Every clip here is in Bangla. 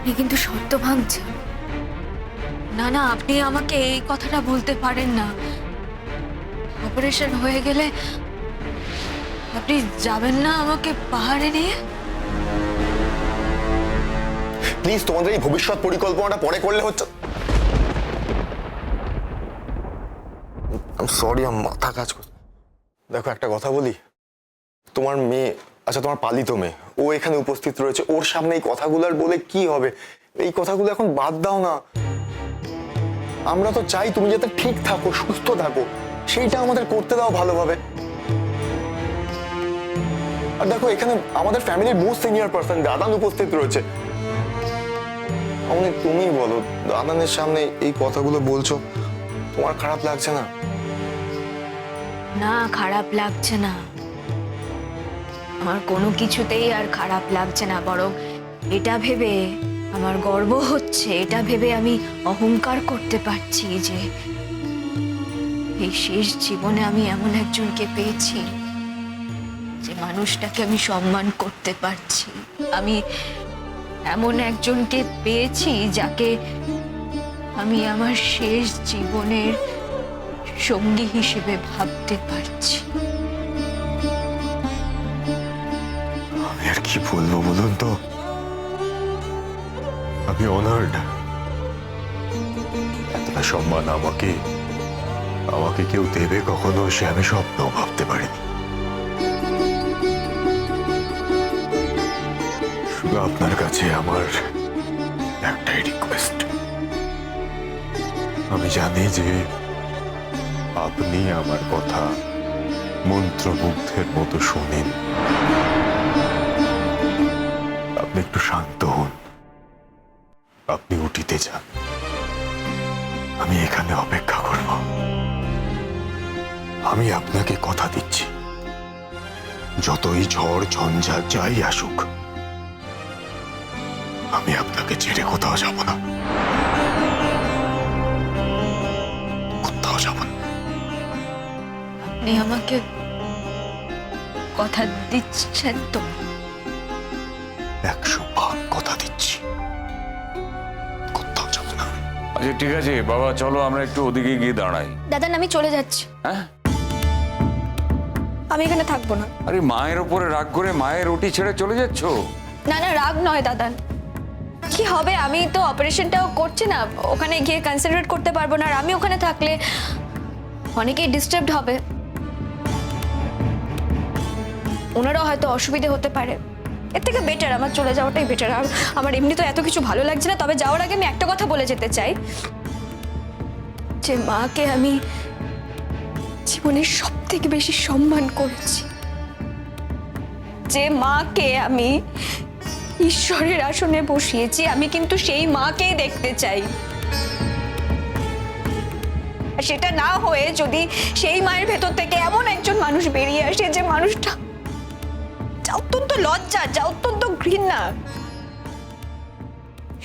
আপনি কিন্তু শর্ত ভাঙছেন। না না, আপনি আমাকে এই কথাটা বলতে পারেন না। অপারেশন হয়ে গেলে আপনি যাবেন না আমাকে পাহাড়ে নিয়ে? প্লিজ, তোমাদের এই ভবিষ্যৎ পরিকল্পনাটা পরে করলে হচ্ছে। সরি, আমার মাথা কাজ করছে। দেখো, একটা কথা বলি, তোমার মেয়ে, আচ্ছা তোমার পালিত মেয়ে, ও এখানে উপস্থিত রয়েছে, ওর সামনে এই কথাগুলো আর বলে কি হবে? এই কথাগুলো এখন বাদ দাও না। আমরা তো চাই তুমি যাতে ঠিক থাকো, সুস্থ থাকো, সেইটা আমাদের করতে দাও ভালোভাবে। আর দেখো, এখানে আমাদের ফ্যামিলির মোস্ট সিনিয়র পার্সন দাদান উপস্থিত রয়েছে। আমাদের তুমি বলো, দাদানের সামনে এই কথাগুলো বলছো, তোমার খারাপ লাগছে না? না, খারাপ লাগছে না। আমার কোনো কিছুতেই আর খারাপ লাগছে না, বরং এটা ভেবে আমার গর্ব হচ্ছে। এটা ভেবে আমি অহংকার করতে পারছি যে এই শেষ জীবনে আমি এমন একজনকে পেয়েছি, যে মানুষটাকে আমি সম্মান করতে পারছি। আমি এমন একজনকে পেয়েছি যাকে আমি আমার শেষ জীবনের সঙ্গী হিসেবে ভাবতে পারছি। আমি আর কি বলবো বলুন তো, আমি অনার্ড। এতটা সম্মান আমাকে আমাকে কেউ দেবে কখনো, সে আমি স্বপ্নও ভাবতে পারিনি। শুধু আপনার কাছে আমার একটাই রিকোয়েস্ট, আমি জানি যে আপনি আমার কথা মন্ত্রমুগ্ধের মতো শোনেন। আপনি একটু শান্ত হন, আপনি উঠিতে যান, আমি এখানে অপেক্ষা করব। আমি আপনাকে কথা দিচ্ছি, যতই ঝড় ঝঞ্ঝা যাই আসুক, আমি আপনাকে ছেড়ে কোথাও যাব না, কোথাও যাব না। আপনি আমাকে কথা দিচ্ছেন তো? 100 ভাগ কথা দিচ্ছি, কোথাও যাব না। আচ্ছা ঠিক আছে বাবা, চলো আমরা একটু ওদিকে গিয়ে দাঁড়াই। দাদা, আমি চলে যাচ্ছি। হ্যাঁ, আমি এখানে থাকবো না। আরে মায়ের ওপরে রাগ করে মায়ের রুটি ছেড়ে চলে যাচ্ছ? না না, রাগ নয় দাদান। কি হবে, আমি তো অপারেশনটাও করছি না, ওখানে গিয়ে কনসেন্ট্রেট করতে পারবো না। আর আমি ওখানে থাকলে অনেকেই ডিস্টার্বড হবে, ওনারও হয়তো অসুবিধে হতে পারে। এর থেকে বেটার আমার চলে যাওয়াটাই বেটার। আর আমার এমনি তো এত কিছু ভালো লাগছে না। তবে যাওয়ার আগে আমি একটা কথা বলে যেতে চাই, যে মাকে আমি জীবনের সব থেকে বেশি সম্মান করেছি, যে মাকে আমি ঈশ্বরের আসনে বসিয়েছি, আমি কিন্তু সেই মাকেই দেখতে চাই। আর সেটা না হয়ে যদি সেই মায়ের ভেতর থেকে এমন একজন মানুষ বেরিয়ে আসে, যে মানুষটা যা অত্যন্ত লজ্জা, যা অত্যন্ত ঘৃণা,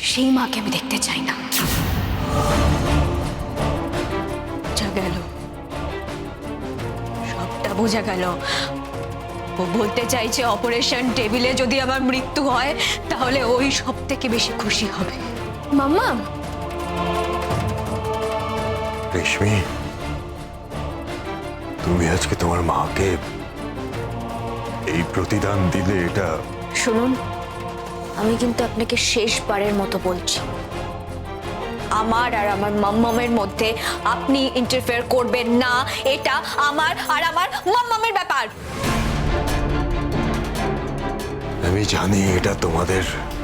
সেই মাকে আমি দেখতে চাই না। বোঝা গেল, সবটা বোঝা গেল। ও বলতে চাইছে অপারেশন টেবিলে যদি আমার মৃত্যু হয়, তাহলে ওই সব থেকে বেশি খুশি হবে। মাম্মা, রেশমি, তুমি আজকে তোমার মাকে এই প্রতিদান দিলে, এটা শুনুন, আমি কিন্তু আপনাকে শেষবারের মতো বলছি, আমার আর আমার মাম্মামের মধ্যে আপনি ইন্টারফেয়ার করবেন না। এটা আমার আর আমার মাম্মামের ব্যাপার। আমি জানি এটা তোমাদের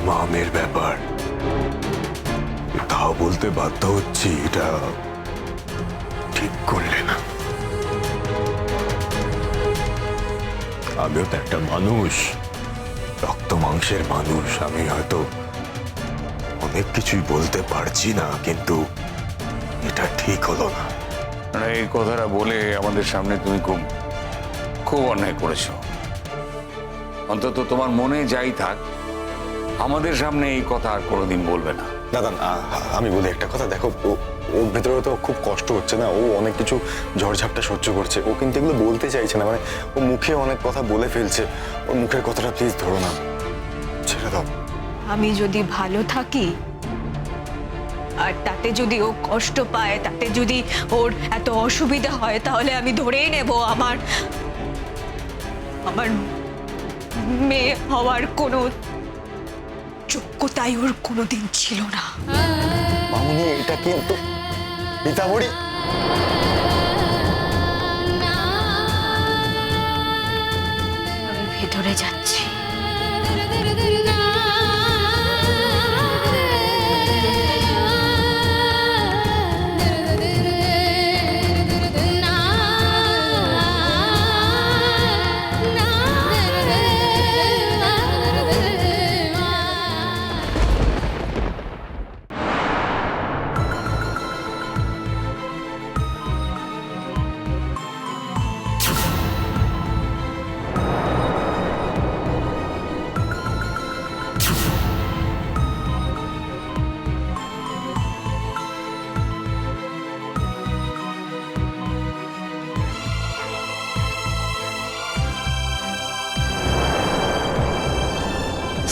মামের ব্যাপার, তাও বলতে বাধ্য হচ্ছি, এটা ঠিক করলে না। আমিও তো একটা মানুষ, রক্ত মাংসের মানুষ। আমি হয়তো অনেক কিছুই বলতে পারছি না, কিন্তু এটা ঠিক হলো না। মানে এই কথাটা বলে আমাদের সামনে তুমি খুব খুব অন্যায় করেছো। অন্তত তোমার মনে যাই থাক, আমাদের সামনে এই কথা আর কোনোদিন বলবে না। দাদা, আমি বলি একটা কথা, দেখো ওর ভেতরে তো খুব কষ্ট হচ্ছে না, ও অনেক কিছু ঝড়ঝাপটা সহ্য করছে, ও কিন্তু এগুলো বলতে চাইছে না। মানে ও মুখে অনেক কথা বলে ফেলছে, ওর মুখের কথাটা প্লিজ ধরো না, ছেড়ে দাও। আমি যদি ভালো থাকি আর তাতে যদি ও কষ্ট পায়, তাতে যদি ওর এত অসুবিধা হয়, তাহলে আমি ধরেই নেব আমার আমার মেয়ে হওয়ার কোনো যোগ্যতাই ওর কোনোদিন ছিল না। মামুনি, এটা কিন্তু রীতাভরি। আমি ভেতরে যাচ্ছি।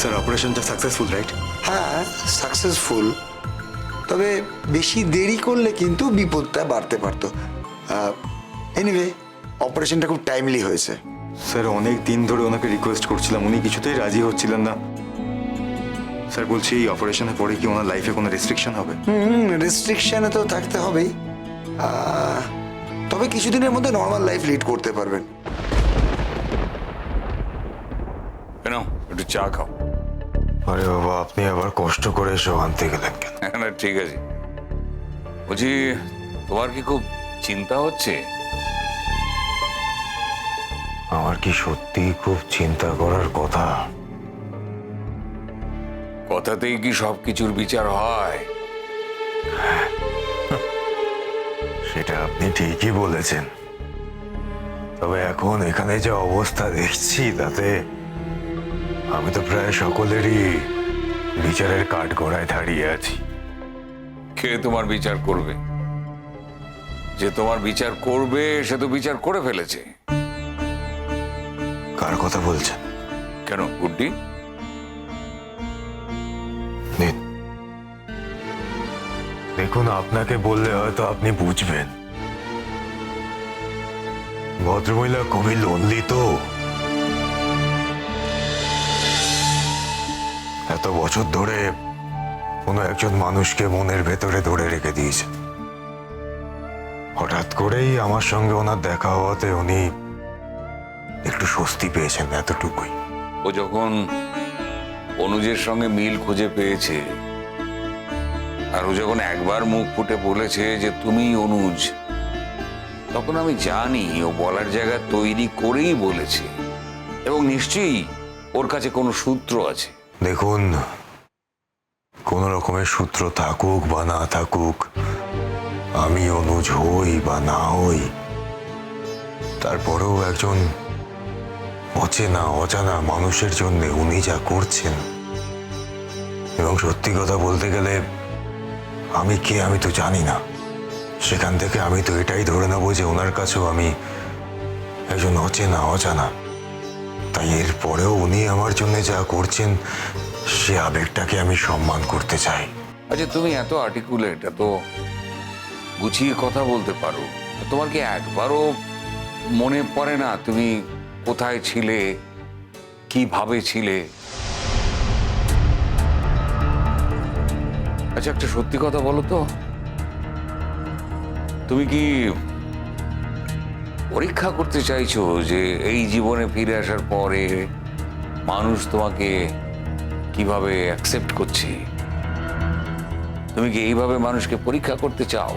স্যার, অপারেশনটা সাকসেসফুল, রাইট? হ্যাঁ, সাকসেসফুল। তবে বেশি দেরি করলে কিন্তু বিপদটা বাড়তে পারতো। এনিওয়ে, অপারেশনটা খুব টাইমলি হয়েছে। স্যার, অনেক দিন ধরে ওনাকে রিকোয়েস্ট করছিলাম, উনি কিছুতেই রাজি হচ্ছিলেন না। স্যার বলছি, এই অপারেশনের পরে কি ওনার লাইফে কোনো রেস্ট্রিকশন হবে? রেস্ট্রিকশনে তো থাকতে হবেই, তবে কিছুদিনের মধ্যে নর্মাল লাইফ লিড করতে পারবেন। কেন, একটু চা খাও। আরে বাবা, আপনি আবার কষ্ট করে এসব আনতে গেলেন কেন? না ঠিক আছে, বলছি তোমার কি খুব চিন্তা হচ্ছে? আমার কি সত্যি খুব চিন্তা করার কথা? কথাতেই কি সবকিছুর বিচার হয়? সেটা আপনি ঠিকই বলেছেন, তবে এখন এখানে যে অবস্থা দেখছি তাতে আমি তো প্রায় সকলেরই বিচারের কাঠগড়ায় দাঁড়িয়ে আছি। কে তোমার বিচার করবে? যে তোমার বিচার করবে সে তো বিচার করে ফেলেছে। কার কথা বলছেন? কেন গুড্ডি? দেখুন, আপনাকে বললে হয়তো আপনি বুঝবেন। ভদ্রমহিলা খুবই লোনলি তো, এত বছর ধরে কোনো একজন মানুষকে মনের ভেতরে ধরে রেখে দিয়েছে। হঠাৎ করেই আমার সঙ্গে ওনার দেখা হওয়াতে উনি একটু স্বস্তি পেয়েছেন, এতটুকুই। ও যখন অনুজের সঙ্গে মিল খুঁজে পেয়েছে, আর ও যখন একবার মুখ ফুটে বলেছে যে তুমি অনুজ, তখন আমি জানি ও বলার জায়গা তৈরি করেই বলেছে, এবং নিশ্চয়ই ওর কাছে কোনো সূত্র আছে। দেখুন, কোন রকমের সূত্র থাকুক বা না থাকুক, আমি অনুজ হই বা না হই, তারপরেও একজন অচেনা অজানা মানুষের জন্য উনি যা করছেন, এবং সত্যি কথা বলতে গেলে আমি কে আমি তো জানি না। সেখান থেকে আমি তো এটাই ধরে নেব যে ওনার কাছেও আমি একজন অচেনা অজানা। তাই এর পরেও উনি আমার জন্য যা করছেন সে আবেগটাকে আমি সম্মান করতে চাই। আচ্ছা, তুমি এত আর্টিকুলেট, এত গুছিয়ে কথা বলতে পারো, তোমার কি একবারও মনে পড়ে না তুমি কোথায় ছিলে, কিভাবে ছিলে? আচ্ছা, একটা সত্যি কথা বলো তো, তুমি কি পরীক্ষা করতে চাইছো যে এই জীবনে ফিরে আসার পরে মানুষ তোমাকে কিভাবে অ্যাকসেপ্ট করছে? তুমি কি এইভাবে মানুষকে পরীক্ষা করতে চাও?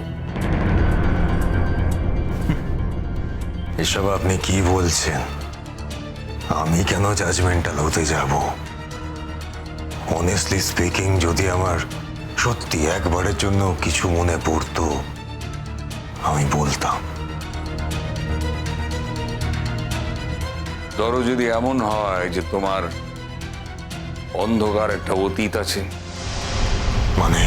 এসব আপনি কি বলছেন? আমি কেন জাজমেন্টাল হতে যাব? অনেস্টলি স্পিকিং, যদি আমার সত্যি একবারের জন্য কিছু মনে পড়তো আমি বলতাম। ধরো যদি এমন হয় যে তোমার অন্ধকার একটা অতীত আছে, মানে